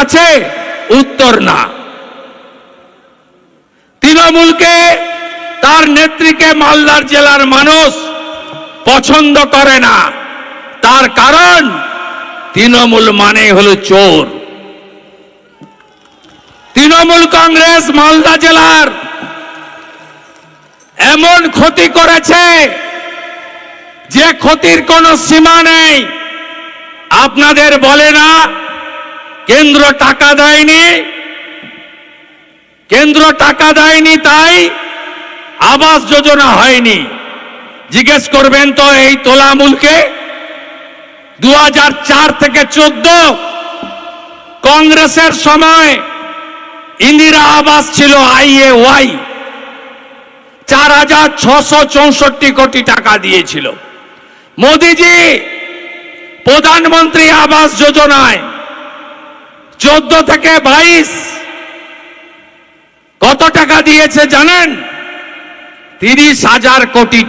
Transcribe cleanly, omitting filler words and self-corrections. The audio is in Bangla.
আছে? উত্তর না। তৃণমূলকে, তার নেত্রীকে মালদার জেলার মানুষ পছন্দ করে না। তার কারণ তৃণমূল মানে হলো চোর। তৃণমূল কংগ্রেস মালদা জেলার এমন ক্ষতি করেছে যে ক্ষতির কোনো সীমা নেই। আপনাদের বলে না কেন্দ্র টাকা দেয়নি, কেন্দ্র টাকা দেয়নি তাই আবাস যোজনা হয়নি। জিজ্ঞেস করবেন তো এই তোলামূলকে। 2004 থেকে 14 কংগ্রেসের সময় ইন্দিরা আবাস ছিল IAY, 4,664 কোটি টাকা দিয়েছিল। মোদিজি প্রধানমন্ত্রী আবাস যোজনায় 14 থেকে 22 কত টাকা দিয়েছে জানেন? 30,000 কোটি।